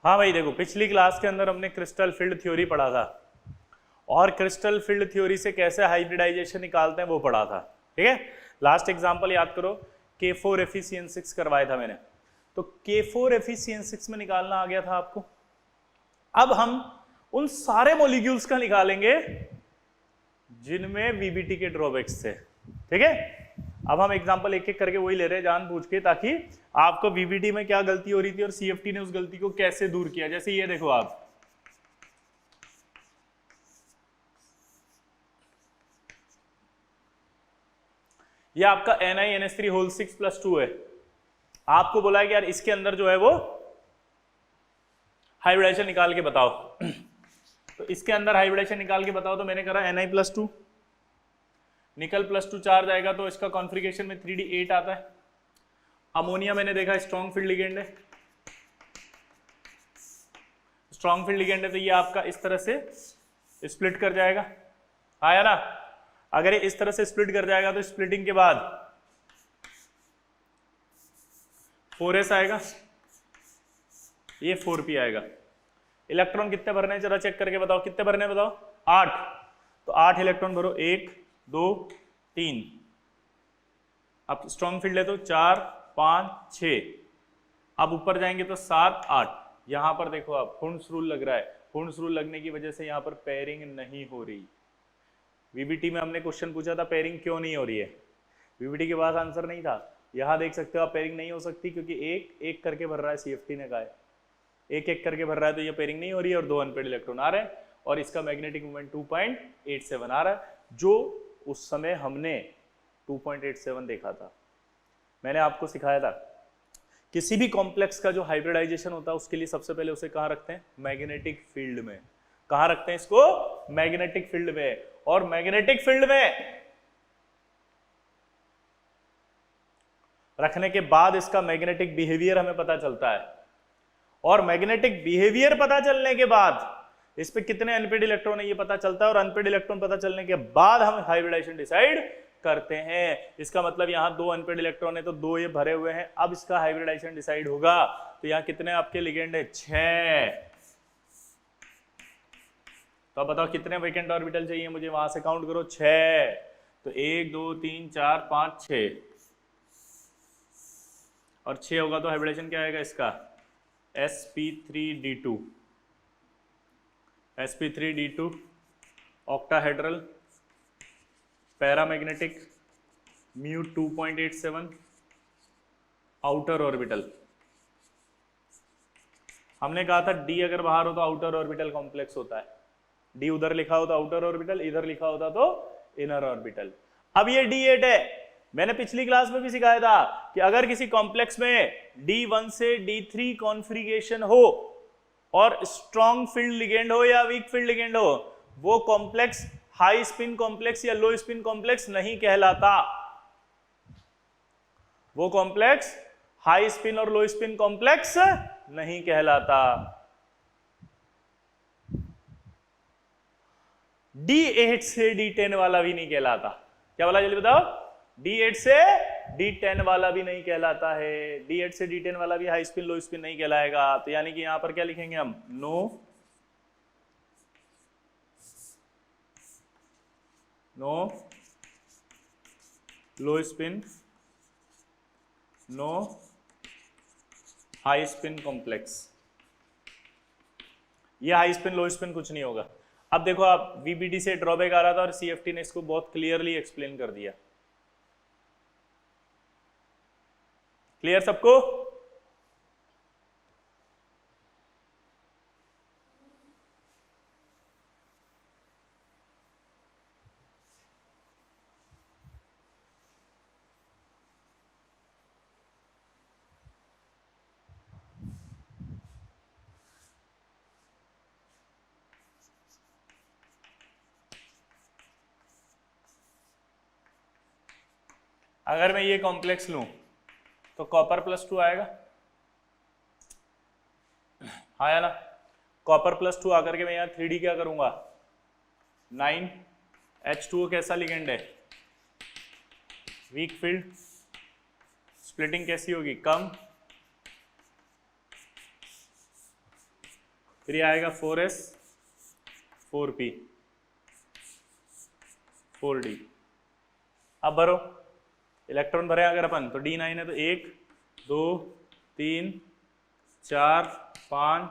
हाँ भाई देखो, पिछली क्लास के अंदर हमने क्रिस्टल फील्ड थ्योरी पढ़ा था और क्रिस्टल फील्ड थ्योरी से कैसे हाइब्रिडाइजेशन निकालते हैं वो पढ़ा था। ठीक है, लास्ट एग्जांपल याद करो, K4 Fe6 करवाया था मैंने, तो K4 Fe6 में निकालना आ गया था आपको। अब हम उन सारे मॉलिक्यूल्स का निकालेंगे जिनमें वीबीटी के ड्रॉबैक्स थे। ठीक है, अब हम एग्जांपल एक एक करके वही ले रहे हैं जानबूझ के, ताकि आपको वीबीटी में क्या गलती हो रही थी और सीएफटी ने उस गलती को कैसे दूर किया। जैसे ये देखो आप, ये आपका NiNH3 6+2 है। आपको बोला है कि यार इसके अंदर जो है वो हाइब्रिडाइजेशन निकाल के बताओ तो इसके अंदर हाइब्रिडाइजेशन निकाल के बताओ, तो मैंने करा Ni+2 निकल +2 चार्ज आएगा, तो इसका कॉन्फ़िगरेशन में 3D8 आता है। अमोनिया मैंने देखा स्ट्रॉन्ग फील्ड लिगेंड है, स्ट्रॉन्ग फील्ड लिगेंड है, तो ये आपका इस तरह से स्प्लिट कर जाएगा, आया ना। अगर ये इस तरह से स्प्लिट कर जाएगा तो स्प्लिटिंग के बाद 4s आएगा, ये 4p आएगा। इलेक्ट्रॉन कितने भरने हैं जरा चेक करके बताओ, कितने भरने हैं बताओ? 8। तो 8 इलेक्ट्रॉन भरो, 1 2 3। अब स्ट्रॉन्ग फील्ड है तो 4 5 6। अब ऊपर जाएंगे तो 7 8। यहां पर देखो आप हुंड्स रूल लग रहा है, हुंड्स रूल लगने की वजह से यहां पर पेयरिंग नहीं हो रही। वीबीटी में हमने क्वेश्चन पूछा था पेयरिंग क्यों नहीं हो रही है, वीबीटी के पास आंसर नहीं था। यहां देख सकते हो आप पेयरिंग नहीं हो सकती क्योंकि एक एक करके भर रहा है, सीएफटी ने कहा है एक एक करके भर रहा है, तो ये पेयरिंग नहीं हो रही है और 2 अनपेड इलेक्ट्रॉन आ रहे हैं और इसका मैग्नेटिक मोमेंट 2.87 आ रहा है, जो उस समय हमने 2.87 देखा था। मैंने आपको सिखाया था किसी भी कॉम्प्लेक्स का जो हाइब्रिडाइजेशन होता है उसके लिए सबसे पहले उसे कहां रखते हैं? मैग्नेटिक फील्ड में। कहां रखते हैं इसको? मैग्नेटिक फील्ड में। और मैग्नेटिक फील्ड में रखने के बाद इसका मैग्नेटिक बिहेवियर हमें पता चलता है, और मैग्नेटिक बिहेवियर पता चलने के बाद इस पे कितने अनपेड इलेक्ट्रॉन है ये पता चलता है, और अनपेड इलेक्ट्रॉन पता चलने के बाद हम हाइब्रिडाइजेशन डिसाइड करते हैं। इसका मतलब यहां 2 अनपेड इलेक्ट्रॉन है तो 2 ये भरे हुए हैं। अब इसका हाइब्रिडाइजेशन डिसाइड होगा तो यहां कितने आपके लिगेंड है? 6। तो अब बताओ कितने वैकेंट ऑर्बिटल चाहिए मुझे, वहां से काउंट करो 6। तो 1 2 3 4 5 6, और 6 होगा तो हाइब्रिडेशन क्या आएगा इसका? sp3d2। sp3d2 octahedral paramagnetic mu 2.87 outer orbital. हमने कहा था डी अगर बाहर हो तो आउटर ऑर्बिटल कॉम्प्लेक्स होता है, डी उधर लिखा होता आउटर ऑर्बिटल, इधर लिखा होता तो इनर ऑर्बिटल। अब ये D8 है, मैंने पिछली क्लास में भी सिखाया था कि अगर किसी कॉम्प्लेक्स में D1 से D3 कॉन्फ़िगरेशन हो और स्ट्रॉन्ग फील्ड लिगेंड हो या वीक फील्ड लिगेंड हो, वो कॉम्प्लेक्स हाई स्पिन कॉम्प्लेक्स या लो स्पिन कॉम्प्लेक्स नहीं कहलाता। वो कॉम्प्लेक्स हाई स्पिन और लो स्पिन कॉम्प्लेक्स नहीं कहलाता। D8 से D10 वाला भी नहीं कहलाता। क्या बोला जल्दी बताओ? D8 से D10 वाला भी नहीं कहलाता है। D8 से D10 वाला भी हाई स्पिन लो स्पिन नहीं कहलाएगा। तो यानी कि यहां पर क्या लिखेंगे हम? No low spin, no high spin complex. ये हाई स्पिन लो स्पिन कुछ नहीं होगा। अब देखो आप, वीबीटी से ड्रॉबैक आ रहा था और सीएफटी ने इसको बहुत क्लियरली एक्सप्लेन कर दिया। क्लियर सबको? अगर मैं ये कॉम्प्लेक्स लूं तो कॉपर +2 आएगा, आया ना। कॉपर +2 आकर के मैं यहाँ 3D क्या करूंगा? 9 H2O कैसा लिगेंड है? Weak field. स्प्लिटिंग कैसी होगी? कम। फिर ये आएगा 4s 4p 4d। अब भरो, इलेक्ट्रॉन भरे अगर अपन तो D9 है तो 1 2 3 4 5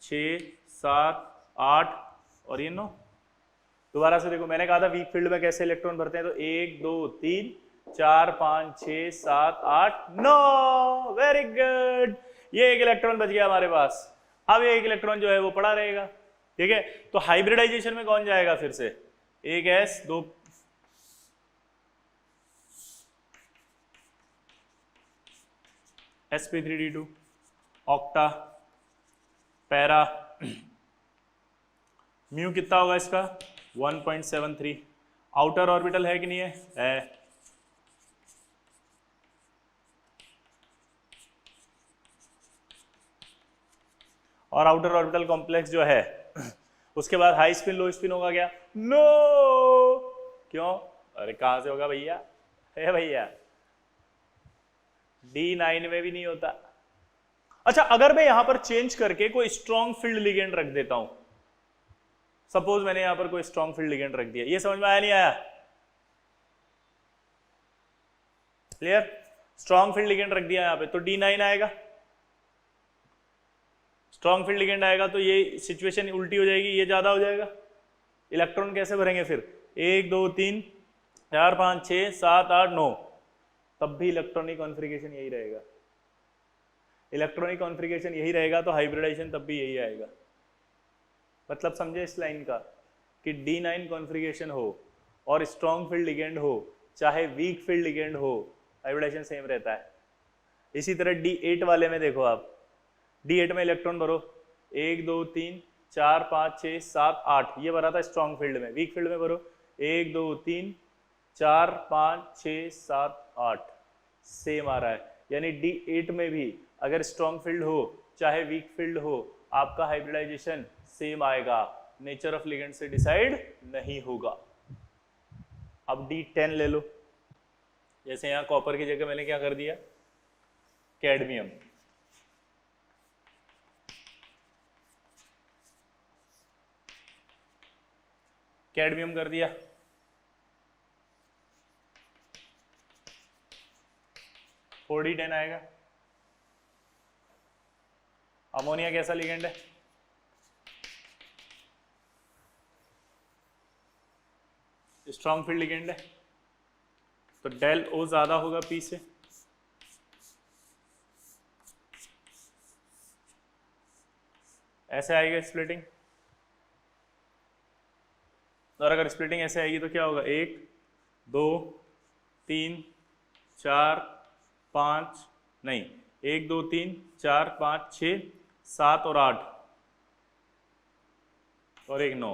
6 7 8 और ये 9। दोबारा से देखो, मैंने कहा था वीक फील्ड में कैसे इलेक्ट्रॉन भरते हैं, तो 1 2 3 4 5 6 7 8 9। वेरी गुड, ये एक इलेक्ट्रॉन बच गया हमारे पास। अब ये एक इलेक्ट्रॉन जो है वो पड़ा रहेगा, ठीक है। तो हाइब्रिडाइजेशन में कौन जाएगा फिर से, एक s 2 sp3d2 octa para. Mu कितना होगा इसका 1.73। आउटर ऑर्बिटल है कि नहीं है? और आउटर ऑर्बिटल कॉम्प्लेक्स जो है उसके बाद हाई स्पिन लो स्पिन होगा क्या? नो क्यों? अरे कहां से होगा भैया? है भैया, D9 में भी नहीं होता। अच्छा, अगर मैं यहां पर चेंज करके कोई स्ट्रॉन्ग फील्ड लिगेंड रख देता हूं, सपोज मैंने यहां पर कोई स्ट्रॉन्ग फील्ड लिगेंड रख दिया, ये समझ में आया नहीं आया? क्लियर? स्ट्रॉन्ग फील्ड लिगेंड रख दिया यहां पे तो D9 आएगा। स्ट्रॉन्ग फील्ड लिगेंड आएगा तो ये सिचुएशन उल्टी हो जाएगी, ये ज्यादा हो जाएगा। इलेक्ट्रॉन कैसे भरेंगे फिर? 1 2 3 4 5 6 7 8 9, तब भी इलेक्ट्रॉनिक कॉन्फ़िगरेशन यही रहेगा। इलेक्ट्रॉनिक कॉन्फ़िगरेशन यही रहेगा तो हाइब्रिडाइजेशन तब भी यही आएगा। मतलब समझे इस लाइन का कि D9 कॉन्फ़िगरेशन हो और स्ट्रॉन्ग फील्ड लिगेंड हो चाहे वीक फील्ड लिगेंड हो, हाइब्रिडाइजेशन सेम रहता है। इसी तरह D8 वाले में देखो आप, D8 में इलेक्ट्रॉन भरो 1 2 3 4 5 6 7 8, ये भरा था स्ट्रॉन्ग फील्ड में। वीक फील्ड में भरो 1 2 3 4 5 6 7 8, सेम आ रहा है। यानी D8 में भी अगर स्ट्रॉन्ग फील्ड हो चाहे वीक फील्ड हो, आपका हाइब्रिडाइजेशन सेम आएगा, नेचर ऑफ लिगेंड से डिसाइड नहीं होगा। अब D10 ले लो, जैसे यहां कॉपर की जगह मैंने क्या कर दिया, कैडमियम। कैडमियम कर दिया, D10 आएगा। अमोनिया कैसा लिगेंड है? स्ट्रॉन्ग फील्ड लिगेंड है, तो डेल O ज्यादा होगा P से। ऐसे आएगा स्प्लिटिंग, और अगर स्प्लिटिंग ऐसे आएगी तो क्या होगा, 1 2 3 4 5 नहीं 1 2 3 4 5 6 7 और 8 और 1 9।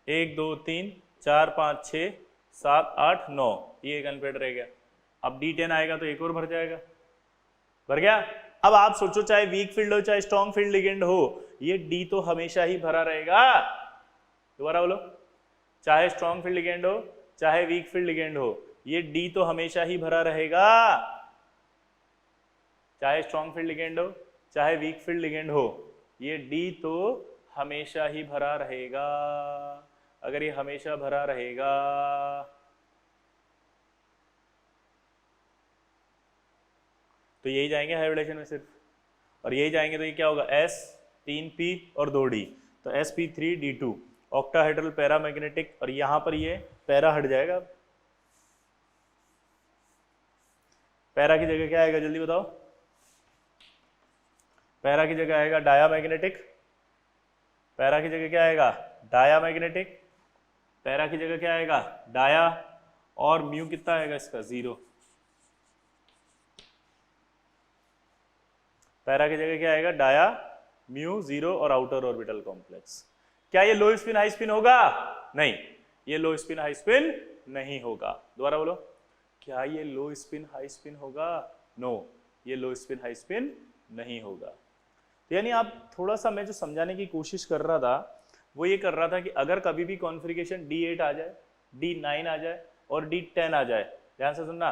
1 2 3 4 5 6 7 8 9, ये एक अनपेड रह गया। अब D10 आएगा तो एक और भर जाएगा, भर गया। अब आप सोचो, चाहे वीक फील्ड हो चाहे स्ट्रॉन्ग फील्ड लिगेंड हो, ये D तो हमेशा ही भरा रहेगा। दोबारा बोलो, चाहे स्ट्रॉन्ग फील्ड लिगेंड हो चाहे वीक फील्ड लिगेंड हो, ये D तो हमेशा ही भरा रहेगा। चाहे स्ट्रॉन्ग फील्ड लिगेंड हो चाहे वीक फील्ड लिगेंड हो, ये D तो हमेशा ही भरा रहेगा। अगर ये हमेशा भरा रहेगा तो यही जाएंगे हाइब्रिडाइजेशन में सिर्फ, और यही जाएंगे तो ये क्या होगा, S 3P और 2D, तो sp3d2 ऑक्टाहेड्रल पैरामैग्नेटिक, और यहां पर ये पैरा हट जाएगा। पैरा की जगह क्या आएगा जल्दी बताओ? पैरा की जगह आएगा डायामैग्नेटिक। पैरा की जगह क्या आएगा, डायामैग्नेटिक। पैरा की जगह क्या आएगा, डाया, और म्यू कितना आएगा इसका, 0। पैरा की जगह क्या आएगा, डाया, म्यू, 0 और आउटर ऑर्बिटल कॉम्प्लेक्स। क्या ये लो स्पिन हाई स्पिन होगा? नहीं, ये लो स्पिन हाई स्पिन नहीं होगा। दोबारा बोलो, क्या ये लो स्पिन हाई स्पिन होगा? नो, ये लो स्पिन हाई स्पिन नहीं होगा। तो यानी आप थोड़ा सा, मैं जो समझाने की कोशिश कर रहा था वो ये कर रहा था कि अगर कभी भी कॉन्फ़िगरेशन D8 आ जाए, D9 आ जाए और D10 आ जाए, ध्यान से सुनना,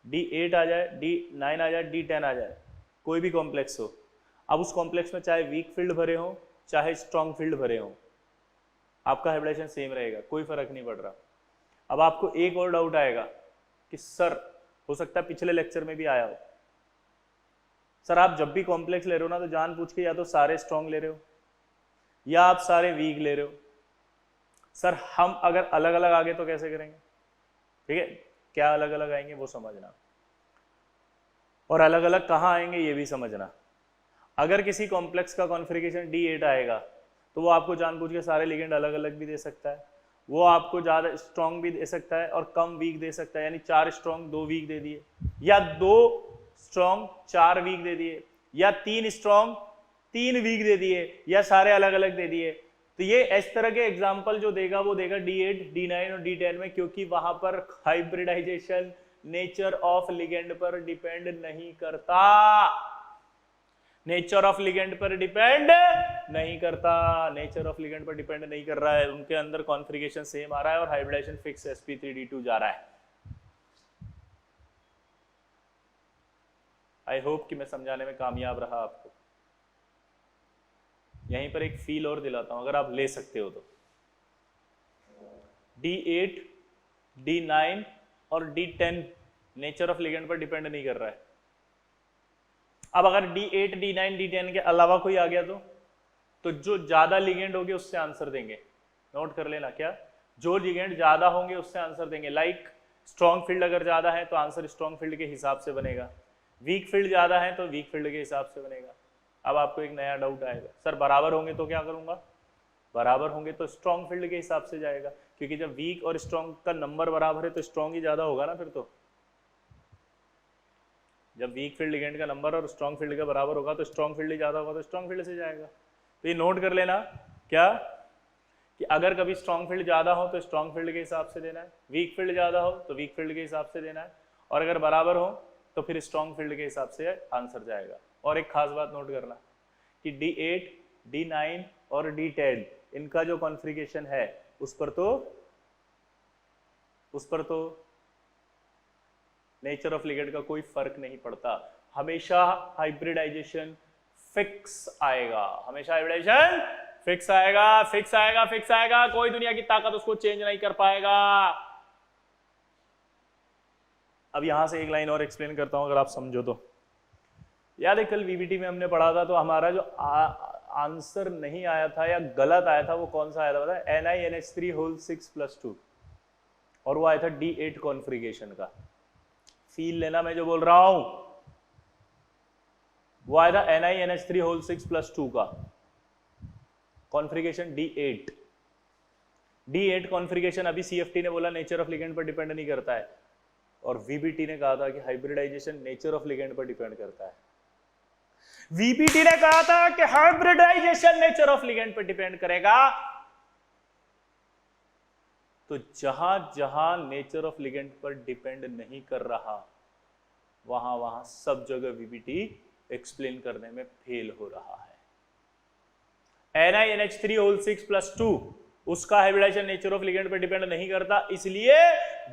D8 आ जाए, D9 आ जाए, D10 आ जाए, कोई भी कॉम्प्लेक्स हो, अब उस कॉम्प्लेक्स में चाहे वीक फील्ड भरे हो चाहे स्ट्रॉन्ग फील्ड भरे हो, आपका हाइब्रिडाइजेशन सेम रहेगा, कोई फर्क नहीं पड़ रहा। अब आपको एक और डाउट आएगा कि सर, हो सकता है पिछले लेक्चर में भी आया हो, सर आप जब भी कॉम्प्लेक्स ले रहे हो ना तो जान पूछ के या तो सारे स्ट्रॉन्ग ले रहे हो या आप सारे वीक ले रहे हो। सर हम अगर अलग अलग आगे तो कैसे करेंगे? ठीक है, क्या अलग अलग आएंगे वो समझना, और अलग अलग कहाँ आएंगे ये भी समझना। अगर किसी कॉम्प्लेक्स का कॉन्फ़िगरेशन D8 आएगा तो वो आपको जानबूझ के सारे लिगेंड अलग अलग भी दे सकता है, वो आपको ज़्यादा स्ट्रॉन्ग भी दे सकता है और कम वीक दे सकता है, यानी 4 स्ट्रॉन्ग 2 वीक दे दिए, या 2 स्ट्रॉन्ग 4 वीक दे दिए, या 3 स्ट्रॉन्ग 3 वीक दे दिए, या सारे अलग अलग दे दिए। तो ये इस तरह के एग्जाम्पल जो देगा वो देगा D8, D9 और D10 में, क्योंकि वहां पर हाइब्रिडाइजेशन नेचर ऑफ लिगेंड पर डिपेंड नहीं करता, नेचर ऑफ लिगेंड पर डिपेंड नहीं करता, नेचर ऑफ लिगेंड पर डिपेंड नहीं कर रहा है, उनके अंदर कॉन्फ़िगरेशन सेम आ रहा है और हाइब्रिडाइजेशन फिक्स sp3d2 जा रहा है। आई होप कि मैं समझाने में कामयाब रहा आपको। यहीं पर एक फील और दिलाता हूं, अगर आप ले सकते हो तो D8, D9 और D10 नेचर ऑफ लिगेंड पर डिपेंड नहीं कर रहा है। अब अगर D8, D9, D10 के अलावा कोई आ गया तो जो ज्यादा लिगेंड होंगे उससे आंसर देंगे। नोट कर लेना, क्या जो लिगेंड ज्यादा होंगे उससे आंसर देंगे। लाइक स्ट्रॉन्ग फील्ड अगर ज्यादा है तो आंसर स्ट्रॉन्ग फील्ड के हिसाब से बनेगा, वीक फील्ड ज्यादा है तो वीक फील्ड के हिसाब से बनेगा। अब आपको एक नया डाउट आएगा, सर बराबर होंगे तो क्या करूंगा? बराबर होंगे तो स्ट्रॉन्ग फील्ड के हिसाब से जाएगा, क्योंकि जब वीक और स्ट्रॉन्ग का नंबर बराबर है तो स्ट्रॉन्ग ही ज्यादा होगा ना। फिर तो जब वीक फील्ड लिगेंड का नंबर और स्ट्रॉन्ग फील्ड का बराबर होगा तो स्ट्रॉन्ग फील्ड ज्यादा होगा तो स्ट्रॉन्ग फील्ड से जाएगा। तो ये नोट कर लेना, क्या कि अगर कभी स्ट्रॉन्ग फील्ड ज्यादा हो तो स्ट्रॉन्ग फील्ड के हिसाब से देना है, वीक फील्ड ज्यादा हो तो वीक फील्ड के हिसाब से देना है, और अगर बराबर हो तो फिर स्ट्रॉन्ग फील्ड के हिसाब से आंसर जाएगा। और एक खास बात नोट करना कि D8, D9 और D10 इनका जो कॉन्फ़िगरेशन है उस पर तो नेचर ऑफ लिगेंड का कोई फर्क नहीं पड़ता, हमेशा हाइब्रिडाइजेशन फिक्स आएगा, हमेशा हाइब्रिडाइजेशन फिक्स आएगा, फिक्स आएगा, फिक्स आएगा, कोई दुनिया की ताकत उसको चेंज नहीं कर पाएगा। अब यहां से एक लाइन और एक्सप्लेन करता हूं, अगर आप समझो तो। याद है कल VBT में हमने पढ़ा था, तो हमारा जो आंसर नहीं आया था या गलत आया था वो कौन सा आया था पता है? NiNH3 होल 6+2, और वो आया था D8 कॉन्फ़िगरेशन का। फील लेना मैं जो बोल रहा हूं, वो आया था NiNH3 होल 6+2 का कॉन्फ़िगरेशन D8। D8 कॉन्फ़िगरेशन अभी CFT ने बोला नेचर ऑफ लिगेंड पर डिपेंड नहीं करता है, और VBT ने कहा था कि हाइब्रिडाइजेशन नेचर ऑफ लिगेंड पर डिपेंड करता है। VBT ने कहा था कि हाइब्रिडाइजेशन नेचर ऑफ लिगेंड पर डिपेंड करेगा। तो जहां जहां नेचर ऑफ लिगेंड पर डिपेंड नहीं कर रहा वहां वहां सब जगह VBT एक्सप्लेन करने में फेल हो रहा है। NiNH3 होल 6+2 उसका हाइब्रिडाइजेशन नेचर ऑफ लिगेंड पर डिपेंड नहीं करता, इसलिए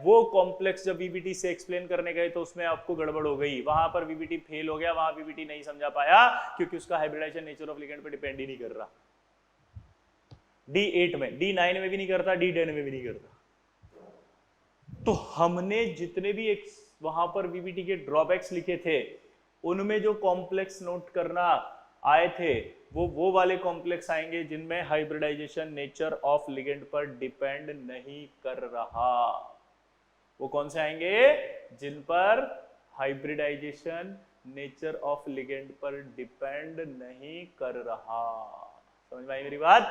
वो कॉम्प्लेक्स जब VBT से एक्सप्लेन करने गए तो उसमें आपको गड़बड़ हो गई, वहां पर VBT फेल हो गया, वहां VBT नहीं समझा पाया क्योंकि उसका हाइब्रिडाइजेशन नेचर ऑफ लिगेंड पर डिपेंड ही नहीं कर रहा। D8 में, D9 में भी नहीं करता, D10 में भी नहीं करता। तो हमने जितने भी एक वहां पर VBT के ड्रॉबैक्स लिखे थे उनमें जो कॉम्प्लेक्स नोट करना आए थे वो वाले कॉम्प्लेक्स आएंगे जिनमें हाइब्रिडाइजेशन नेचर ऑफ लिगेंड पर डिपेंड नहीं कर रहा। वो कौन से आएंगे? जिन पर हाइब्रिडाइजेशन नेचर ऑफ लिगेंड पर डिपेंड नहीं कर रहा। समझ में आई मेरी बात?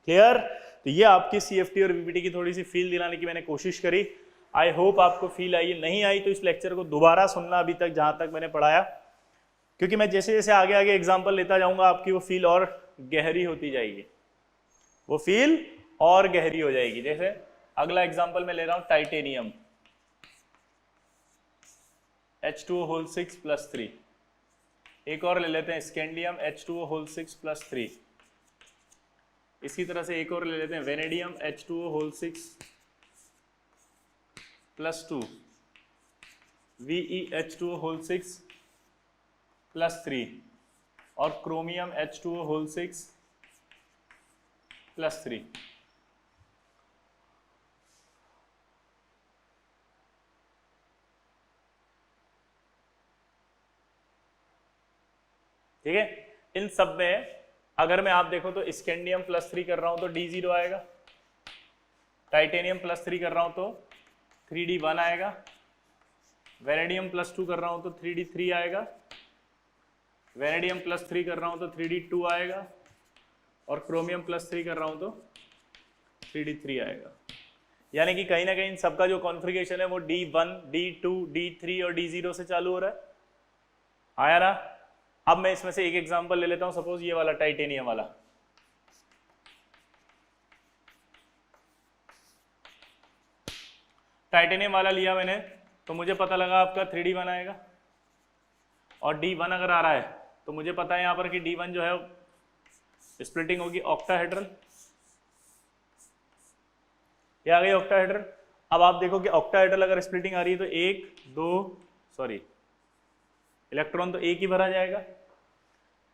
क्लियर? तो ये आपकी CFT और VBT की थोड़ी सी फील दिलाने की मैंने कोशिश करी। आई होप आपको फील आई। नहीं आई तो इस लेक्चर को दोबारा सुनना अभी तक जहां तक मैंने पढ़ाया, क्योंकि मैं जैसे जैसे आगे आगे एग्जाम्पल लेता जाऊंगा आपकी वो फील और गहरी होती जाएगी, वो फील और गहरी हो जाएगी। जैसे अगला एग्जाम्पल मैं ले रहा हूं टाइटेनियम H2O होल 6+3, एक और ले लेते हैं स्कैंडियम H2O होल 6+3, इसी तरह से एक और ले लेते हैं vanadium H2O whole 6+2, VeH2O whole 6+3, और क्रोमियम H2O होल 6 + 3। ठीक है, इन सब में अगर मैं आप देखो तो स्कैंडियम +3 कर रहा हूं तो D0 आएगा, टाइटेनियम +3 कर रहा हूं तो 3D1 आएगा, वेनेडियम +2 कर रहा हूं तो 3D3 आएगा, वेनेडियम +3 कर रहा हूं तो 3D2 आएगा, और क्रोमियम +3 कर रहा हूं तो 3D3 आएगा। यानी कि कहीं ना कहीं इन सबका जो कॉन्फ़िगरेशन है वो D1, D2, D3 और D0 से चालू हो रहा है। आया ना? अब मैं इसमें से एक एग्जांपल ले लेता हूं, सपोज ये वाला टाइटेनियम वाला। टाइटेनियम वाला लिया मैंने तो मुझे पता लगा आपका 3D1 आएगा, और D1 अगर आ रहा है तो मुझे पता है यहां पर कि D1 जो है स्प्लिटिंग होगी ऑक्टाहेड्रल। ये आ गई ऑक्टाहेड्रल। अब आप देखो कि ऑक्टाहेड्रल अगर स्प्लिटिंग आ रही है तो इलेक्ट्रॉन तो एक ही भरा जाएगा।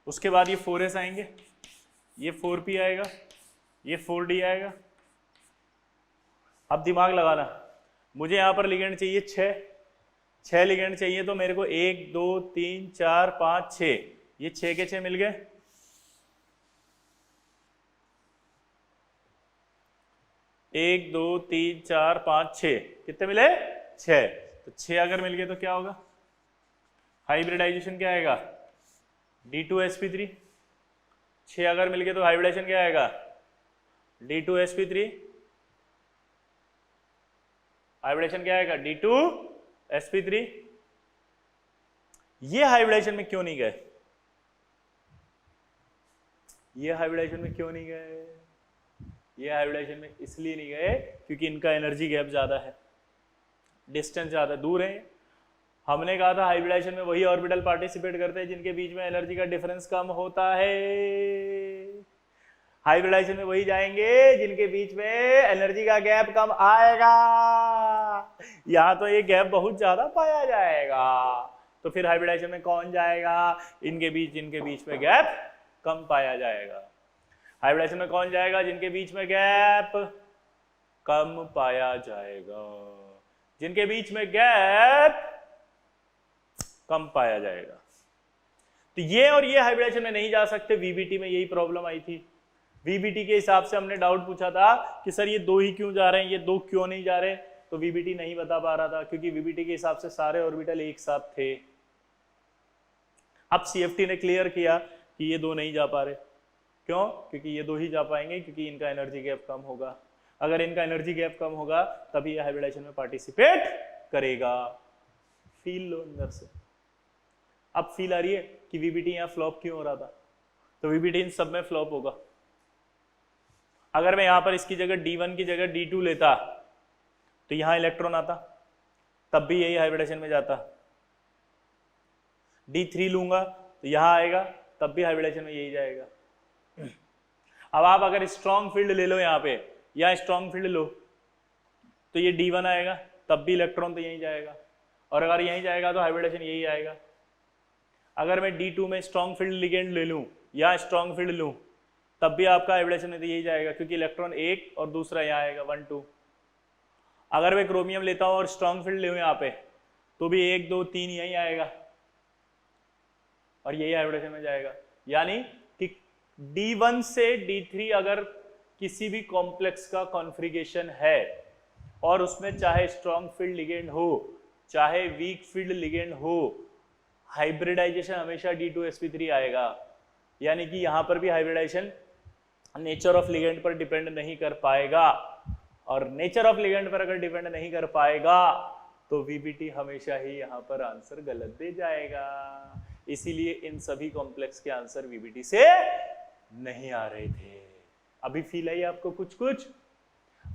उसके बाद ये 4s आएंगे, ये 4p आएगा, ये 4d आएगा। अब दिमाग लगाना, मुझे यहां पर लिगेंड चाहिए 6 लिगेंड चाहिए, तो मेरे को 1 2 3 4 5 6, ये 6 के 6 मिल गए। एक 2 3 4 5 6, कितने मिले? 6। तो 6 अगर मिल गए तो क्या होगा? हाइब्रिडाइजेशन क्या आएगा? D2sp3। 6 अगर मिल गए तो हाइब्रिडाइजेशन क्या आएगा? D2sp3। हाइब्रिडेशन क्या आएगा? D2sp3। ये हाइब्रिडेशन में क्यों नहीं गए? ये हाइब्रिडेशन में क्यों नहीं गए? ये हाइब्रिडेशन में इसलिए नहीं गए क्योंकि इनका एनर्जी गैप ज्यादा है, डिस्टेंस ज्यादा दूर है। हमने कहा था हाइब्रिडेशन में वही ऑर्बिटल पार्टिसिपेट करते हैं जिनके बीच में एनर्जी का डिफरेंस कम होता है। हाइब्रिडाइजेशन में वही जाएंगे जिनके बीच में एनर्जी का गैप कम आएगा। यहां तो ये गैप बहुत ज्यादा पाया जाएगा, तो फिर हाइब्रिडाइजेशन में कौन जाएगा? जिनके बीच में गैप कम पाया जाएगा। हाइब्रिडाइजेशन में कौन जाएगा? जिनके बीच में गैप कम पाया जाएगा। जिनके बीच में गैप कम पाया जाएगा। तो ये और ये हाइब्रिडेशन में नहीं जा सकते। वीबीटी में यही प्रॉब्लम आई थी। वीबीटी के हिसाब से हमने डाउट पूछा था कि सर ये 2 ही क्यों जा रहे हैं, ये 2 क्यों नहीं जा रहे? तो वीबीटी नहीं बता पा रहा था क्योंकि वीबीटी के हिसाब से सारे ऑर्बिटल एक साथ थे। अब सीएफटी ने क्लियर किया कि ये 2 नहीं जा पा रहे। क्यों? क्योंकि ये 2 ही जा पाएंगे क्योंकि इनका एनर्जी गैप कम होगा। अगर इनका एनर्जी गैप कम होगा तभी ये हाइब्रिडेशन में पार्टिसिपेट करेगा। फील लो अंदर से। अब फील आ रही है कि वीबीटी यहां फ्लॉप क्यों हो रहा था? तो वीबीटी इन सब में फ्लॉप होगा। अगर मैं यहां पर इसकी जगह D1 की जगह D2 लेता तो यहां इलेक्ट्रॉन आता, तब भी यही हाइब्रिडेशन में जाता। D3 लूंगा तो यहां आएगा, तब भी हाइब्रिडेशन में यही जाएगा। अब आप अगर स्ट्रॉन्ग फील्ड ले लो यहां पे, या स्ट्रॉन्ग फील्ड लो तो ये D1 आएगा, तब भी इलेक्ट्रॉन तो यहीं जाएगा, और अगर यहीं जाएगा तो हाइब्रिडेशन यही आएगा। अगर मैं D2 में स्ट्रॉन्ग फील्ड लिगेंड ले लूं या स्ट्रॉन्ग फील्ड लूं, तब भी आपका हाइब्रिडेशन में तो यही जाएगा क्योंकि इलेक्ट्रॉन एक और दूसरा यहाँ आएगा 1 2। अगर मैं क्रोमियम लेता हूं और स्ट्रॉन्ग फील्ड ले यहाँ पे, तो भी 1 2 3 यही आएगा और यही हाइब्रिडेशन में जाएगा। यानी कि D1 से D3 अगर किसी भी कॉम्प्लेक्स का कॉन्फ़िगरेशन है और उसमें चाहे स्ट्रॉन्ग फील्ड लिगेंड हो चाहे वीक फील्ड लिगेंड हो, हाइब्रिडाइजेशन हमेशा D2sp3 आएगा। यानी कि यहां पर भी हाइब्रिडाइजेशन नेचर ऑफ लिगेंड पर डिपेंड नहीं कर पाएगा, और नेचर ऑफ लिगेंड पर अगर डिपेंड नहीं कर पाएगा तो वीबीटी हमेशा ही यहां पर आंसर गलत दे जाएगा। इसीलिए इन सभी कॉम्प्लेक्स के आंसर वीबीटी से नहीं आ रहे थे। अभी फील आई आपको कुछ कुछ?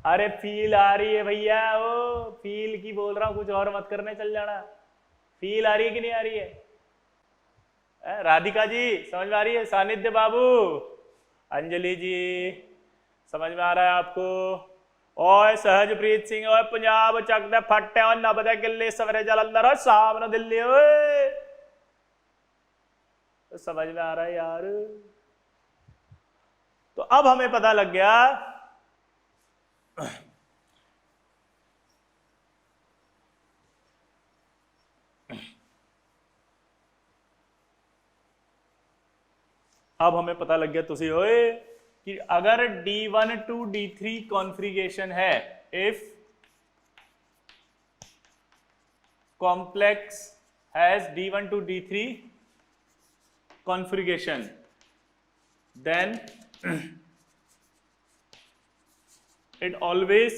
अरे फील आ रही है भैया, ओ फील की बोल रहा हूं, कुछ और मत करने चल जाना। फील आ रही है कि नहीं आ रही है? राधिका जी समझ में आ रही है? सानिध्य बाबू, अंजलि जी समझ में आ रहा है आपको? ओए सहजप्रीत सिंह, ओए पंजाब चक दे फट्टे, और नबदे किले सवेरे जलंधर, और सामने दिल्ली, ओए कुछ समझ में आ रहा है यार? तो अब हमें पता लग गया अब हमें पता लग गया तुसी होए कि अगर D1 to D3 कॉन्फ़िगरेशन है, if complex has D1 to D3 configuration, then it always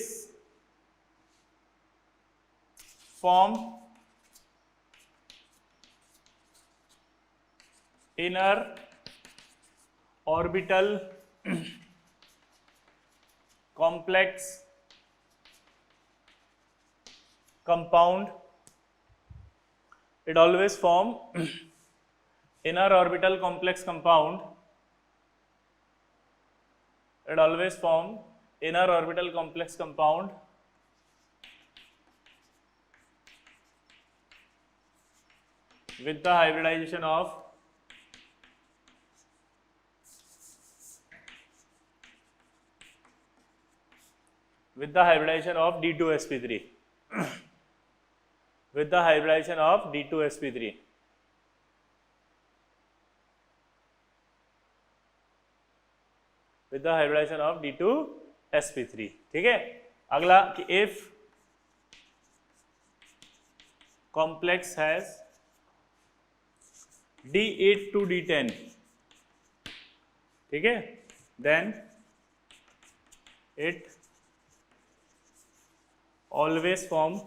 form inner orbital complex compound. It always form inner orbital complex compound. It always form inner orbital complex compound with the hybridization of D2sp3 with the hybridization of D2sp3 with the hybridization of D2sp3. ठीक है, अगला कि if complex has D8 to D10, ठीक है, then it always form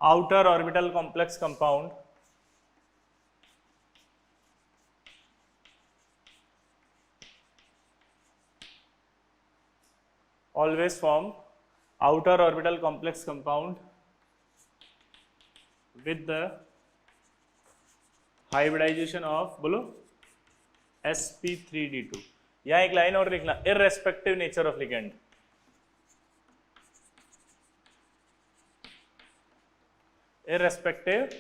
outer orbital complex compound always form outer orbital complex compound with the hybridization of बोलो sp3d2. यहाँ एक line और लिखना, irrespective nature of ligand. irrespective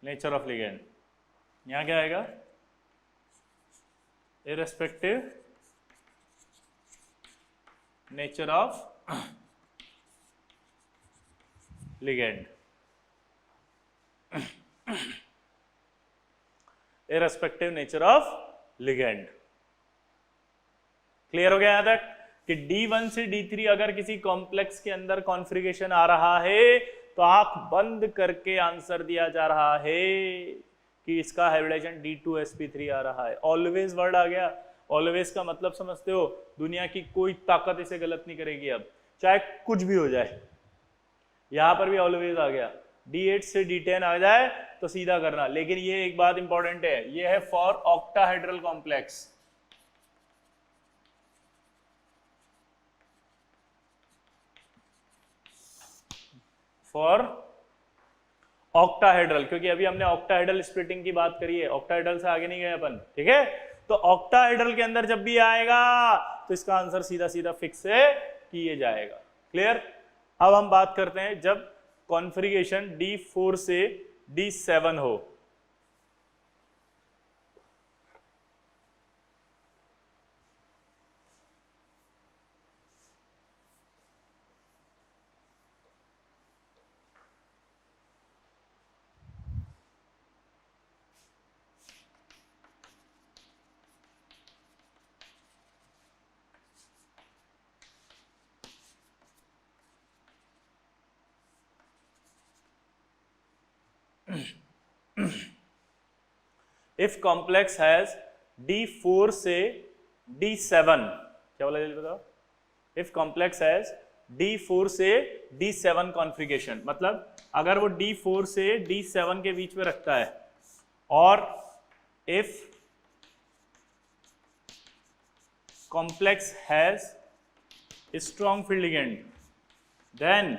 nature of ligand. यहाँ क्या आएगा? irrespective nature of ligand. irrespective nature of ligand. Clear हो गया यहां तक कि D1 से D3 अगर किसी कॉम्प्लेक्स के अंदर कॉन्फ़िगरेशन आ रहा है तो आंख बंद करके आंसर दिया जा रहा है कि इसका हाइब्रिडाइजेशन D2sp3 आ रहा है. ऑलवेज वर्ड आ गया. ऑलवेज का मतलब समझते हो? दुनिया की कोई ताकत इसे गलत नहीं करेगी. अब चाहे कुछ भी हो जाए, यहां पर भी ऑलवेज आ गया. D8 से D10 आ जाए तो सीधा करना. लेकिन ये एक बात इंपॉर्टेंट है, ये है for octahedral complex. For octahedral, क्योंकि अभी हमने ऑक्टाहेड्रल स्प्लिटिंग की बात करी है, ऑक्टाहेड्रल से आगे नहीं गए अपन. ठीक है, तो ऑक्टाहेड्रल के अंदर जब भी आएगा तो इसका आंसर सीधा सीधा फिक्स से किए जाएगा. क्लियर? अब हम बात करते हैं जब कॉन्फ़िगरेशन D4 से D7 हो. इफ कॉम्प्लेक्स हैज D4 से D7, क्या बोला जल्दी बताओ? इफ कॉम्प्लेक्स हैज D4 से D7 कॉन्फ़िगरेशन, मतलब अगर वो D4 से D7 के बीच में रखता है, और if complex has strong field ligand, then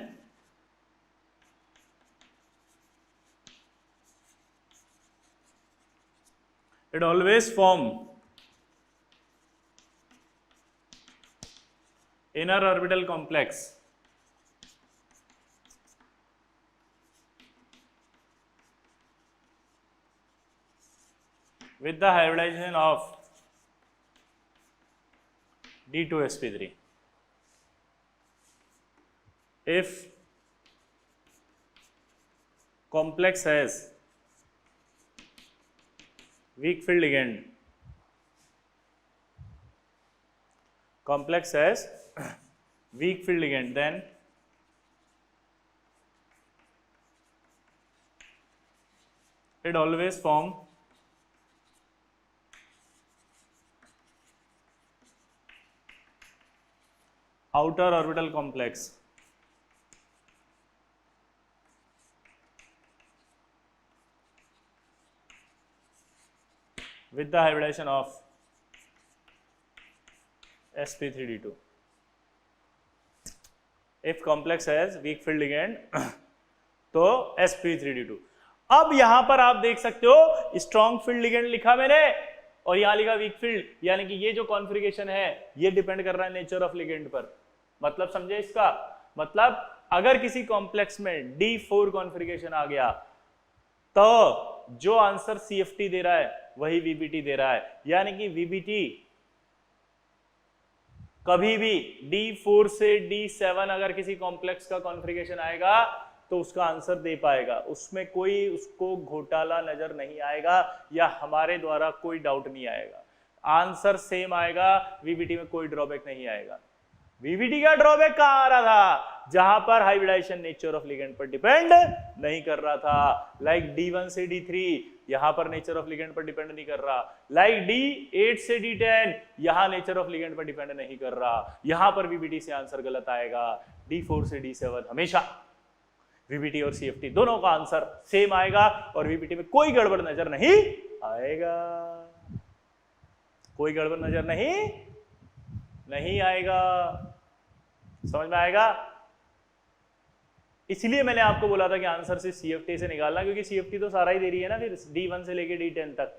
it always form inner orbital complex with the hybridization of D2sp3 if complex has weak field ligand, complex has weak field ligand, then it always form outer orbital complex with the hybridization of sp3d2 if complex has weak field ligand तो sp3d2। अब यहां पर आप देख सकते हो strong field ligand लिखा मैंने और यहां लिखा वीक फील्ड, यानी कि ये जो कॉन्फ़िगरेशन है ये डिपेंड कर रहा है नेचर ऑफ लिगेंड पर। मतलब समझे इसका मतलब अगर किसी कॉम्प्लेक्स में D4 कॉन्फ़िगरेशन आ गया तो जो आंसर CFT दे रहा है वही VBT दे रहा है, यानी कि VBT कभी भी D4 से D7 अगर किसी कॉम्प्लेक्स का कॉन्फ़िगरेशन आएगा तो उसका आंसर दे पाएगा, उसमें कोई उसको घोटाला नजर नहीं आएगा या हमारे द्वारा कोई डाउट नहीं आएगा, आंसर सेम आएगा, VBT में कोई ड्रॉबैक नहीं आएगा। VBT का ड्रॉबैक कहां आ रहा था? जहां पर हाइब्रिडाइजेशन नेचर ऑफ लिगेंड पर डिपेंड नहीं कर रहा था, लाइक D1 से D3 यहां पर नेचर ऑफ लिगेंड पर डिपेंड नहीं कर रहा, लाइक D8 से D10 यहां नेचर ऑफ लिगेंड पर डिपेंड नहीं कर रहा, यहां पर VBT से आंसर गलत आएगा। D4 से D7 हमेशा VBT और CFT दोनों का आंसर सेम आएगा और VBT में कोई गड़बड़ नजर नहीं आएगा, कोई गड़बड़ नजर नहीं आएगा। समझ में आएगा? इसलिए मैंने आपको बोला था कि आंसर से CFT से निकालना, क्योंकि CFT तो सारा ही दे रही है ना फिर D1 से लेके D10 तक।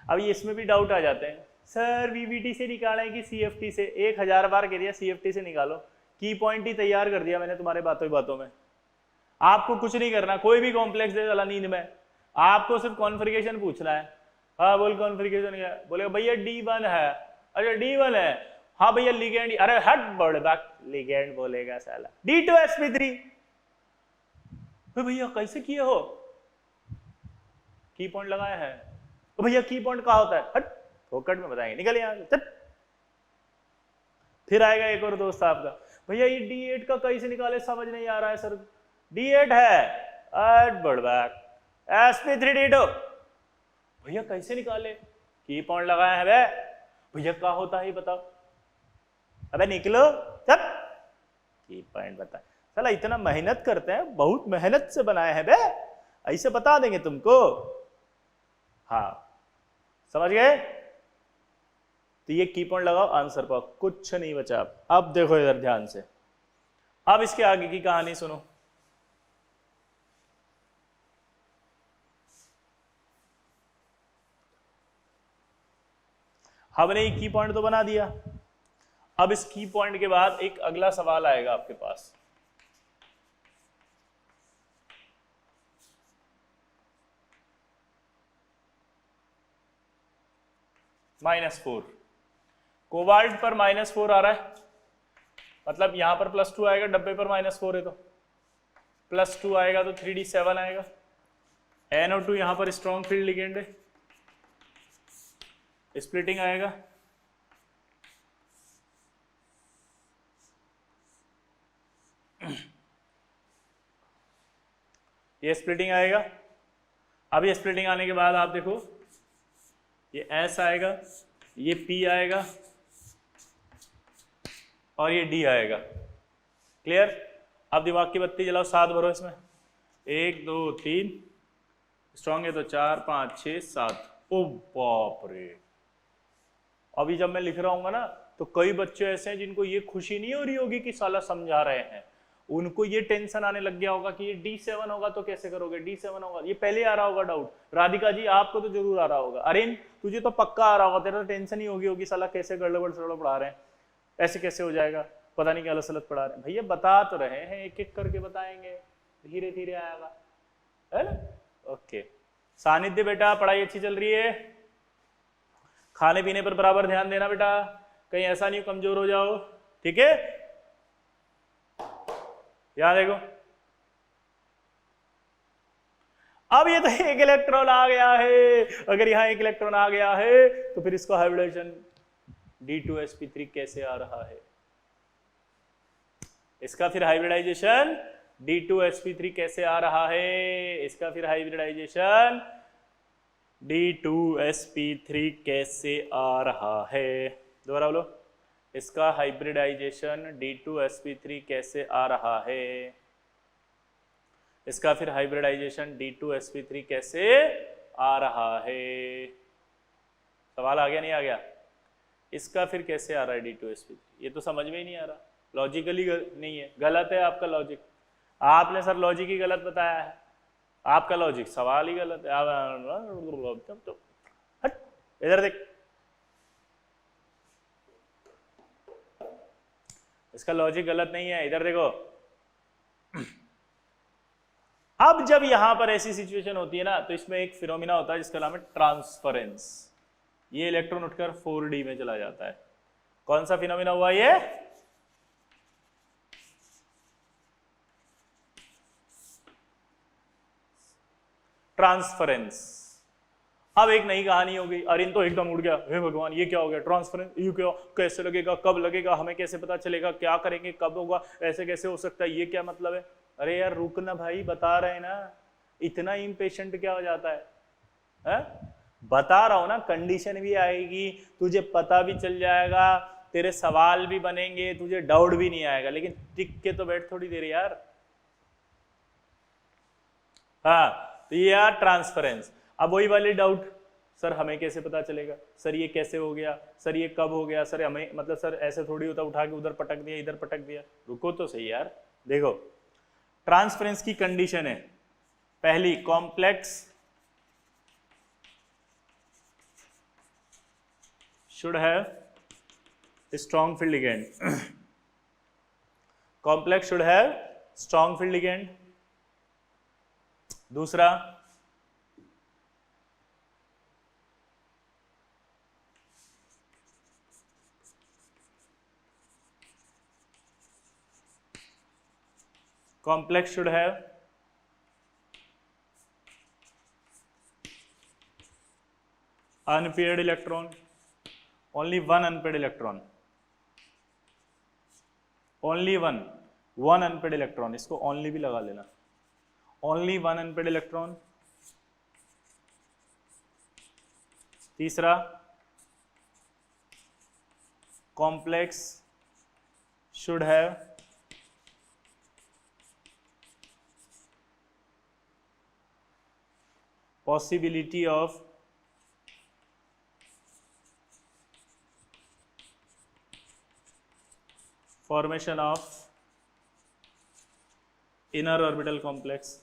अब इसमें भी डाउट आ जाते हैं, सर VBT से निकालें कि CFT से? 1000 बार कह दिया CFT से निकालो, की पॉइंट ही तैयार कर दिया मैंने तुम्हारे बातों में। आपको कुछ नहीं करना, कोई भी कॉम्प्लेक्स दे चला नींद में, आपको सिर्फ कॉन्फ़िगरेशन पूछना है। हाँ बोल कॉन्फ़िगरेशन क्या है? बोलेगा भैया D1 है। अच्छा D1 है, हाँ भैया लिगेंड, अरे हट बड़ बैक लिगेंड बोलेगा साला, D2sp3। भैया कैसे किए हो? की पॉइंट लगाया है। तो भैया की पॉइंट कहाँ होता है? हट फोकट में बताएंगे, निकल यहाँ से। फिर आएगा एक और दोस्त आपका, भैया ये D8 का कैसे निकाले समझ नहीं आ रहा है सर। D8 है, बढ़ sp3d2 भैया कैसे निकाले? की पॉइंट लगाया है बे, भैया क्या होता है बताओ। अबे निकलो चल, की पॉइंट बता। चला इतना मेहनत करते हैं, बहुत मेहनत से बनाए हैं बे, ऐसे बता देंगे तुमको। हाँ समझ गए? तो ये की पॉइंट लगाओ, आंसर पाओ, कुछ नहीं बचा। अब देखो इधर ध्यान से, अब इसके आगे की कहानी सुनो। हमने एक की पॉइंट तो बना दिया, अब इस की पॉइंट के बाद एक अगला सवाल आएगा आपके पास। -4 कोबाल्ट पर -4 आ रहा है, मतलब यहां पर +2 आएगा, डब्बे पर -4 है तो +2 आएगा तो 3d7 आएगा। NO2 यहां पर स्ट्रॉन्ग फील्ड लिगेंड है, स्प्लिटिंग आएगा। ये स्प्लिटिंग आएगा। अब ये स्प्लिटिंग आने के बाद आप देखो ये S आएगा, ये P आएगा और ये D आएगा। क्लियर? अब दिमाग की बत्ती जलाओ, 7 भरो इसमें, 1 2 3, स्ट्रॉन्ग है तो 4 5 6 7। ओ बाप रे, अभी जब मैं लिख रहा हूँ ना तो कई बच्चे ऐसे हैं जिनको ये खुशी नहीं हो रही होगी कि साला समझा रहे हैं, उनको ये टेंशन आने लग गया होगा कि ये D7 होगा तो कैसे करोगे, D7 होगा। ये पहले आ रहा होगा डाउट। राधिका जी आपको तो जरूर आ रहा होगा, अरिन तुझे तो पक्का आ रहा होगा, तेरा तो टेंशन ही होगी साला कैसे गड़बड़ सड़बड़ पढ़ा रहे हैं, ऐसे कैसे हो जाएगा, पता नहीं क्या गलत सलत पढ़ा रहे हैं। भैया बता तो रहे हैं, एक एक करके बताएंगे, धीरे धीरे आएगा, है ना? ओके सानिध्य बेटा, पढ़ाई अच्छी चल रही है? खाने पीने पर बराबर ध्यान देना बेटा, कहीं ऐसा नहीं कमजोर हो जाओ, ठीक है। यहां देखो, अब ये तो एक इलेक्ट्रॉन आ गया है, अगर यहां एक इलेक्ट्रॉन आ गया है तो फिर इसका हाइब्रिडाइजेशन D2sp3 कैसे आ रहा है, इसका फिर हाइब्रिडाइजेशन D2sp3 कैसे आ रहा है, इसका फिर हाइब्रिडाइजेशन D2sp3 कैसे आ रहा है, दोबारा बोलो, इसका हाइब्रिडाइजेशन D2sp3 कैसे आ रहा है, इसका फिर हाइब्रिडाइजेशन D2sp3 कैसे आ रहा है। सवाल आ गया नहीं आ गया, इसका फिर कैसे आ रहा है D2sp3, ये तो समझ में ही नहीं आ रहा, लॉजिकली नहीं है, गलत है आपका लॉजिक, आपने सर लॉजिक ही गलत बताया है, आपका लॉजिक सवाल ही गलत है। तो हट इधर देख, इसका लॉजिक गलत नहीं है, इधर देखो। अब जब यहां पर ऐसी सिचुएशन होती है ना, तो इसमें एक फिनोमिना होता है जिसका नाम है ट्रांसफरेंस, ये इलेक्ट्रॉन उठकर 4d में चला जाता है। कौन सा फिनोमिना हुआ ये, ट्रांसफरेंस। अब एक नई कहानी हो गई, अरिन तो एकदम उड़ गया, हे भगवान ये क्या हो गया, ट्रांसफरेंस ये क्या, कैसे लगेगा, कब लगेगा, हमें कैसे पता चलेगा, क्या करेंगे, कब होगा, ऐसे कैसे हो सकता है, ये क्या मतलब है। अरे यार रुकना भाई, बता रहे हैं ना, इतना इम्पेशेंट क्या हो जाता है? बता रहा हूं ना, कंडीशन भी आएगी, तुझे पता भी चल जाएगा, तेरे सवाल भी बनेंगे, तुझे डाउट भी नहीं आएगा, लेकिन टिक के तो बैठ थोड़ी देर यार। हाँ तो ये यार ट्रांसफरेंस। अब वही वाली डाउट, सर हमें कैसे पता चलेगा, सर ये कैसे हो गया, सर ये कब हो गया, सर हमें मतलब सर ऐसे थोड़ी होता, उठा के उधर पटक दिया, इधर पटक दिया। रुको तो सही यार, देखो ट्रांसफरेंस की कंडीशन है, पहली complex should have strong field ligand, complex should have strong field ligand. दूसरा complex should have unpaired electron, only one unpaired electron, only one unpaired electron, इसको only भी लगा लेना, only one unpaired electron। तीसरा complex should have possibility of formation of inner orbital complex,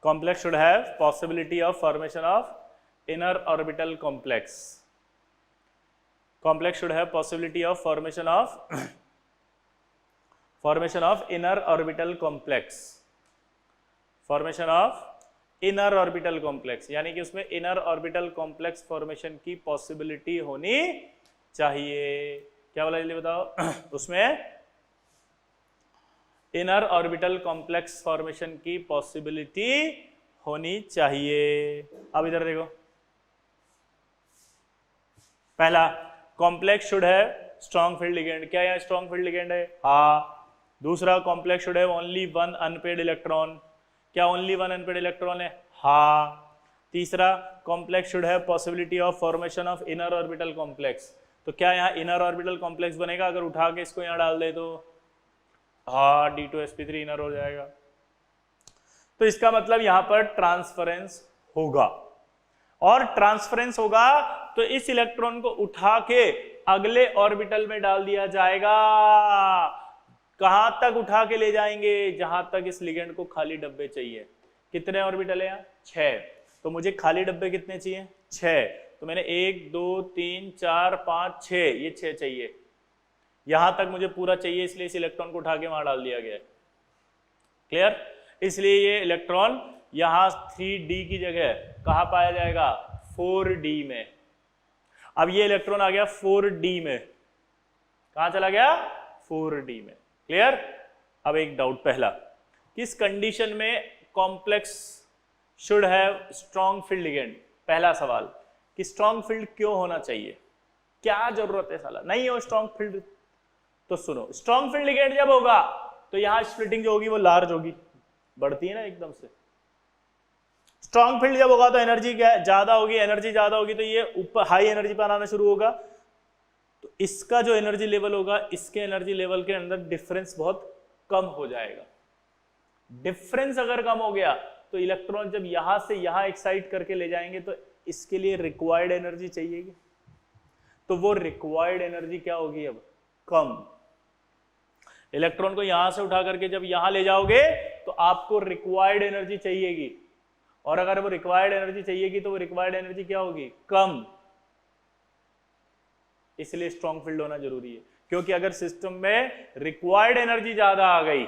complex should have possibility of formation of inner orbital complex, complex should have possibility of formation of inner orbital complex, formation of inner orbital complex, यानी कि उसमें inner orbital complex formation की possibility होनी चाहिए। क्या बोला जल्दी बताओ, उसमें inner orbital complex formation की possibility होनी चाहिए। अब इधर देखो, पहला complex should have strong field ligand, क्या यहाँ strong field ligand है? हाँ। दूसरा complex should have only one unpaired electron, क्या ओनली वन अनपेड इलेक्ट्रॉन है? हाँ। तीसरा complex should have possibility of formation of inner orbital complex, तो क्या यहाँ इनर ऑर्बिटल कॉम्प्लेक्स बनेगा अगर उठा के इसको यहाँ डाल दे तो? हाँ, D2sp3 इनर हो जाएगा। तो इसका मतलब यहाँ पर ट्रांसफरेंस होगा, और ट्रांसफरेंस होगा तो इस इलेक्ट्रॉन को उठा के अगले ऑर्बिटल में डाल दिया जाएगा। कहां तक उठा के ले जाएंगे? जहां तक इस लिगेंड को खाली डब्बे चाहिए। कितने ऑर्बिटल है यहाँ? 6। तो मुझे खाली डब्बे कितने चाहिए? 6। तो मैंने 1 2 3 4 5 6, ये 6 चाहिए। यहां तक मुझे पूरा चाहिए, इसलिए इस इलेक्ट्रॉन को उठा के वहां डाल दिया गया है। क्लियर? इसलिए ये इलेक्ट्रॉन यहां 3d की जगह कहां पाया जाएगा, 4d में। अब ये इलेक्ट्रॉन आ गया 4d में, कहां चला गया, 4d में। क्लियर। अब एक डाउट पहला, किस कंडीशन में complex should have strong field ligand. पहला सवाल कि स्ट्रॉन्ग फील्ड क्यों होना चाहिए, क्या जरूरत है साला, नहीं हो स्ट्रॉन्ग फील्ड। तो सुनो, स्ट्रॉन्ग फील्ड लिगेंड जब होगा तो यहां स्प्लिटिंग जो होगी वो लार्ज होगी, बढ़ती है ना एकदम से। स्ट्रॉन्ग फील्ड जब होगा तो एनर्जी क्या ज्यादा होगी, एनर्जी ज्यादा होगी तो ये ऊपर हाई एनर्जी पर आना शुरू होगा, तो इसका जो एनर्जी लेवल होगा इसके एनर्जी लेवल के अंदर डिफरेंस बहुत कम हो जाएगा। डिफरेंस अगर कम हो गया तो इलेक्ट्रॉन जब यहां से यहां एक्साइट करके ले जाएंगे तो इसके लिए रिक्वायर्ड एनर्जी चाहिएगी, तो वो रिक्वायर्ड एनर्जी क्या होगी, अब कम। इलेक्ट्रॉन को यहां से उठा करके जब यहां ले जाओगे तो आपको रिक्वायर्ड एनर्जी चाहिएगी, और अगर वो रिक्वायर्ड एनर्जी चाहिएगी तो वो रिक्वायर्ड एनर्जी क्या होगी, कम। इसलिए स्ट्रॉन्ग फील्ड होना जरूरी है, क्योंकि अगर सिस्टम में रिक्वायर्ड एनर्जी ज्यादा आ गई,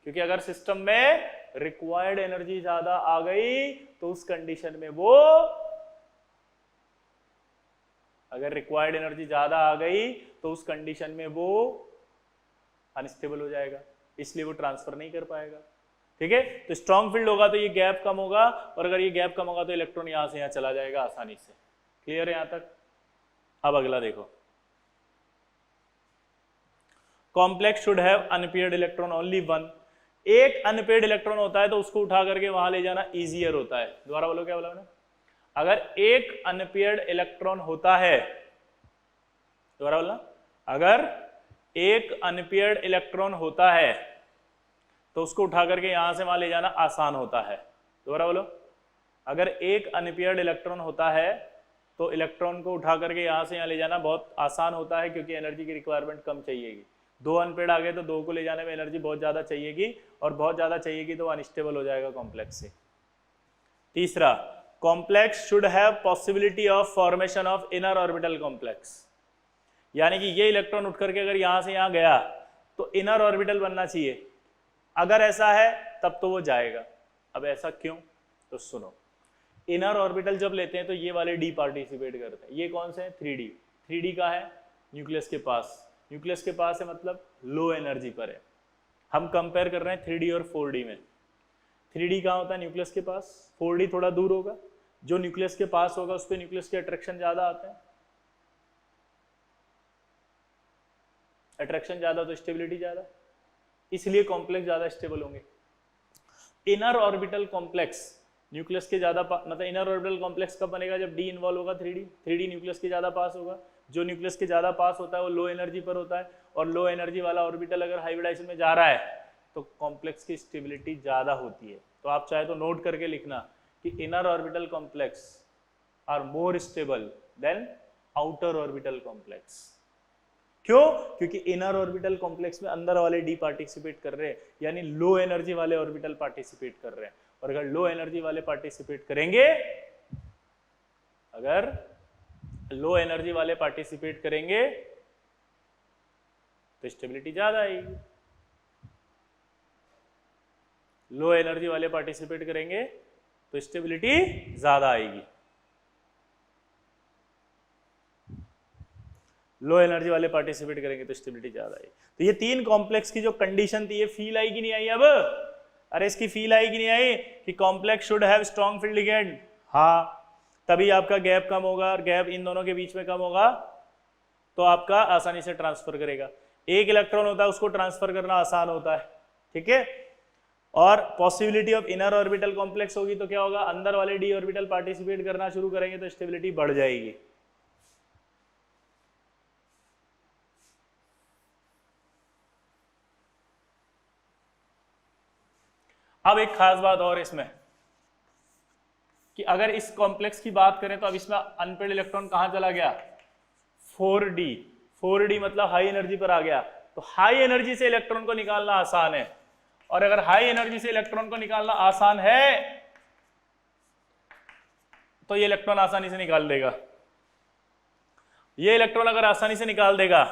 क्योंकि अगर सिस्टम में रिक्वायर्ड एनर्जी ज्यादा आ गई तो उस कंडीशन में वो, अगर रिक्वायर्ड एनर्जी ज्यादा आ गई तो उस कंडीशन में वो अनस्टेबल हो जाएगा, इसलिए वो ट्रांसफर नहीं कर पाएगा। ठीक है, तो स्ट्रॉन्ग फील्ड होगा तो ये गैप कम होगा, और अगर ये गैप कम होगा तो इलेक्ट्रॉन यहां से यहां चला जाएगा आसानी से। क्लियर है यहां तक। अब अगला देखो, complex should have unpaired electron only one. एक अनपेयर्ड इलेक्ट्रॉन होता है तो उसको उठा करके वहां ले जाना इजियर होता है। दोबारा बोलो, क्या बोला मैंने, अगर एक अनपेयर्ड इलेक्ट्रॉन होता है, दोबारा बोलना, अगर एक अनपेयर्ड इलेक्ट्रॉन होता है तो उसको उठा करके यहां से वहां ले जाना आसान होता है। दोबारा बोलो, अगर एक अनपेयर्ड इलेक्ट्रॉन होता है तो इलेक्ट्रॉन को उठा करके यहां से यहां ले जाना बहुत आसान होता है, क्योंकि एनर्जी की रिक्वायरमेंट कम चाहिएगी। दो अनपेयर्ड आ गए तो दो को ले जाने में एनर्जी बहुत ज्यादा चाहिएगी, और बहुत ज्यादा चाहिएगी तो अनस्टेबल हो जाएगा कॉम्प्लेक्स से। तीसरा, complex should have possibility of formation of inner orbital complex, यानी कि ये इलेक्ट्रॉन उठ करके अगर यहां से यहां गया तो इनर ऑर्बिटल बनना चाहिए। अगर ऐसा है तब तो वो जाएगा। अब ऐसा क्यों, तो सुनो, इनर ऑर्बिटल जब लेते हैं तो ये वाले डी पार्टिसिपेट करते हैं। ये कौन से हैं, 3D। 3D का है न्यूक्लियस के पास, न्यूक्लियस के पास है मतलब लो एनर्जी पर है। हम कंपेयर कर रहे हैं 3D और 4D में। 3D कहाँ होता है, न्यूक्लियस के पास, 4D थोड़ा दूर होगा। जो न्यूक्लियस के पास होगा उस पर न्यूक्लियस के अट्रैक्शन ज्यादा आते हैं, अट्रैक्शन ज्यादा तो स्टेबिलिटी ज्यादा, इसलिए कॉम्प्लेक्स ज्यादा स्टेबल होंगे। इनर ऑर्बिटल कॉम्प्लेक्स न्यूक्लियस के ज्यादा मतलब इनर ऑर्बिटल कॉम्प्लेक्स कब बनेगा, जब डी इन्वॉल्व होगा 3D न्यूक्लियस के ज्यादा पास होगा। जो न्यूक्लियस के ज्यादा पास होता है वो लो एनर्जी पर होता है, और लो एनर्जी वाला ऑर्बिटल अगर हाइब्रिडाइजेशन में जा रहा है तो कॉम्प्लेक्स की स्टेबिलिटी ज्यादा होती है। तो आप चाहे तो नोट करके लिखना कि inner orbital complex are more stable than outer orbital complex. क्यों, क्योंकि इनर ऑर्बिटल कॉम्प्लेक्स में अंदर वाले डी पार्टिसिपेट कर रहे हैं, यानी लो एनर्जी वाले ऑर्बिटल पार्टिसिपेट कर रहे हैं। और अगर लो एनर्जी वाले पार्टिसिपेट करेंगे, अगर लो एनर्जी वाले पार्टिसिपेट करेंगे तो स्टेबिलिटी ज्यादा आएगी। लो एनर्जी वाले पार्टिसिपेट करेंगे तो स्टेबिलिटी ज्यादा आएगी। लो एनर्जी वाले पार्टिसिपेट करेंगे तो स्टेबिलिटी ज्यादा आएगी। तो ये तीन कॉम्प्लेक्स की जो कंडीशन थी, ये फील आई कि नहीं आई अब, अरे इसकी फील आई कि नहीं आई कि complex should have strong field ligand. हाँ, तभी आपका गैप कम होगा, और गैप इन दोनों के बीच में कम होगा तो आपका आसानी से ट्रांसफर करेगा। एक इलेक्ट्रॉन होता है उसको ट्रांसफर करना आसान होता है, ठीक है। और possibility of inner orbital complex होगी तो क्या होगा, अंदर वाले डी ऑर्बिटल पार्टिसिपेट करना शुरू करेंगे तो स्टेबिलिटी बढ़ जाएगी। अब एक खास बात और इसमें कि अगर इस कॉम्प्लेक्स की बात करें तो अब इसमें अनपेयर्ड इलेक्ट्रॉन कहां चला गया, 4D। 4D मतलब हाई एनर्जी पर आ गया। तो हाई एनर्जी से इलेक्ट्रॉन को निकालना आसान है, और अगर हाई एनर्जी से इलेक्ट्रॉन को निकालना आसान है तो ये इलेक्ट्रॉन आसानी से निकाल देगा। ये इलेक्ट्रॉन अगर आसानी से निकाल देगा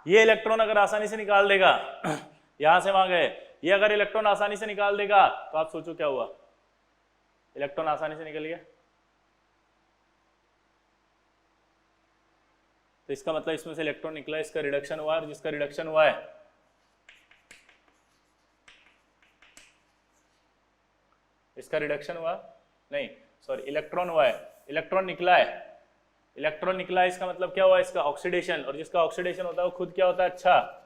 ये इलेक्ट्रॉन अगर आसानी से निकाल देगा यहां से वहां गए, ये अगर इलेक्ट्रॉन आसानी से निकाल देगा तो आप सोचो क्या हुआ, इलेक्ट्रॉन आसानी से निकल गया। तो इसका मतलब इसमें से इलेक्ट्रॉन निकला, इसका रिडक्शन हुआ, और जिसका रिडक्शन हुआ है इसका रिडक्शन हुआ नहीं, सॉरी इलेक्ट्रॉन हुआ है, इलेक्ट्रॉन निकला है, इलेक्ट्रॉन निकला है, इसका मतलब क्या हुआ, इसका ऑक्सीडेशन, और जिसका ऑक्सीडेशन होता है वो खुद क्या होता है, अच्छा,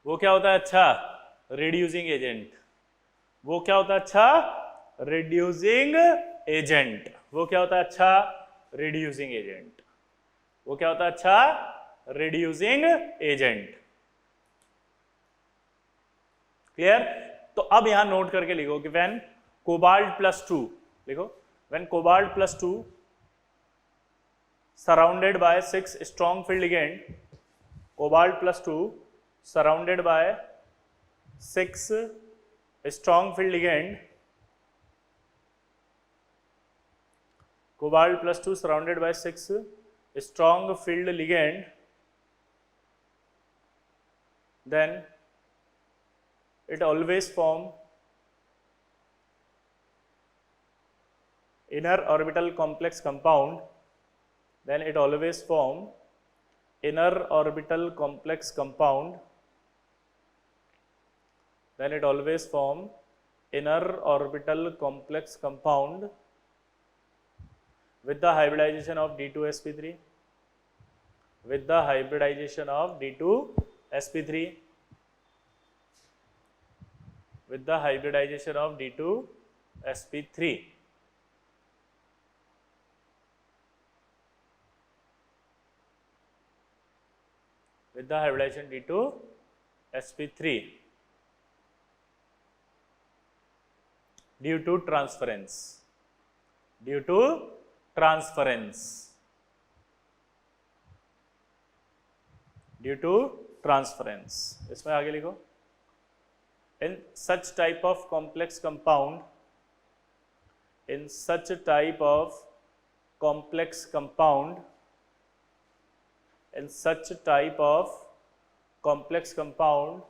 वो क्या होता है, अच्छा रिड्यूसिंग एजेंट, वो क्या होता है, अच्छा रिड्यूसिंग एजेंट, वो क्या होता है, अच्छा रिड्यूसिंग एजेंट, वो क्या होता है, अच्छा रिड्यूसिंग एजेंट। क्लियर? तो अब यहां नोट करके लिखो कि व्हेन कोबाल्ट प्लस 2, लिखो when cobalt plus 2 surrounded by 6 strong field ligand, cobalt plus 2 surrounded by 6 strong field ligand, cobalt plus 2 surrounded by 6 strong field ligand, then it always form inner orbital complex compound, then it always form inner orbital complex compound, then it always form inner orbital complex compound with the hybridization of D2sp3, with the hybridization of D2sp3, with the hybridization of D2sp3, with the hybridization D2sp3 due to transference, due to transference, due to transference। इसमें आगे लिखो, in such type of complex compound, in such type of complex compound, in such type of complex compound,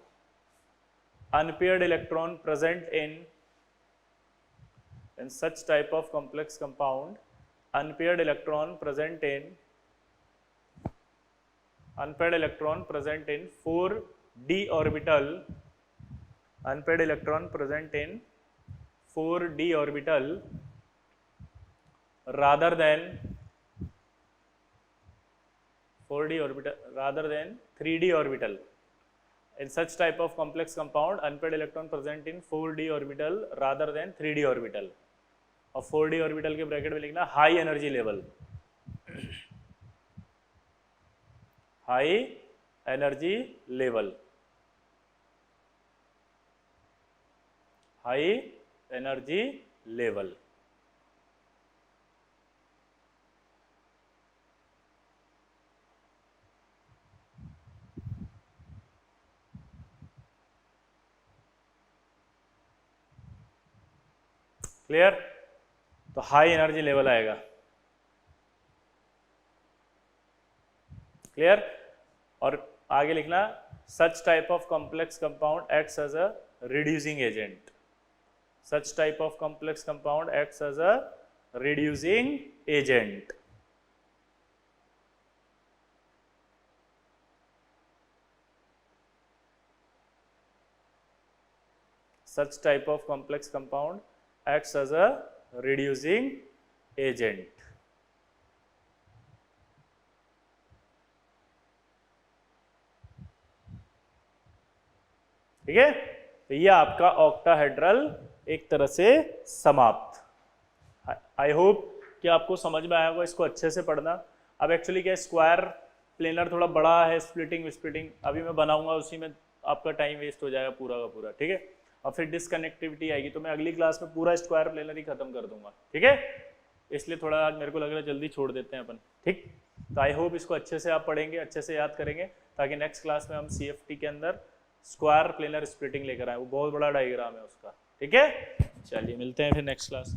unpaired electron present in such type of complex compound, unpaired electron present in 4d orbital, unpaired electron present in 4d orbital rather than 4d orbital rather than 3d orbital, in such type of complex compound unpaired electron present in 4d orbital rather than 3d orbital, और 4d orbital के bracket में लिखना high energy level, high energy level, high energy level. Clear? तो high energy level आएगा। Clear? और आगे लिखना such type of complex compound acts as a reducing agent, such type of complex compound acts as a reducing agent. such type of complex compound acts as a reducing agent। ठीक है, तो ये आपका octahedral एक तरह से समाप्त। I hope कि आपको समझ में आया होगा, इसको अच्छे से पढ़ना। अब एक्चुअली क्या, स्क्वायर प्लेनर थोड़ा बड़ा है, स्प्लिटिंग स्प्लिटिंग अभी मैं बनाऊंगा, उसी में आपका टाइम वेस्ट हो जाएगा पूरा का पूरा। ठीक है, और फिर डिसकनेक्टिविटी आएगी, तो मैं अगली क्लास में पूरा स्क्वायर प्लेनर ही खत्म कर दूंगा। ठीक है, इसलिए थोड़ा मेरे को लग रहा है जल्दी छोड़ देते हैं अपन। ठीक, तो आई होप इसको अच्छे से आप पढ़ेंगे, अच्छे से याद करेंगे, ताकि नेक्स्ट क्लास में हम CFT के अंदर स्क्वायर प्लेनर स्प्लिटिंग लेकर आए। वो बहुत बड़ा डायग्राम है उसका। ठीक है, चलिए मिलते हैं फिर नेक्स्ट क्लास।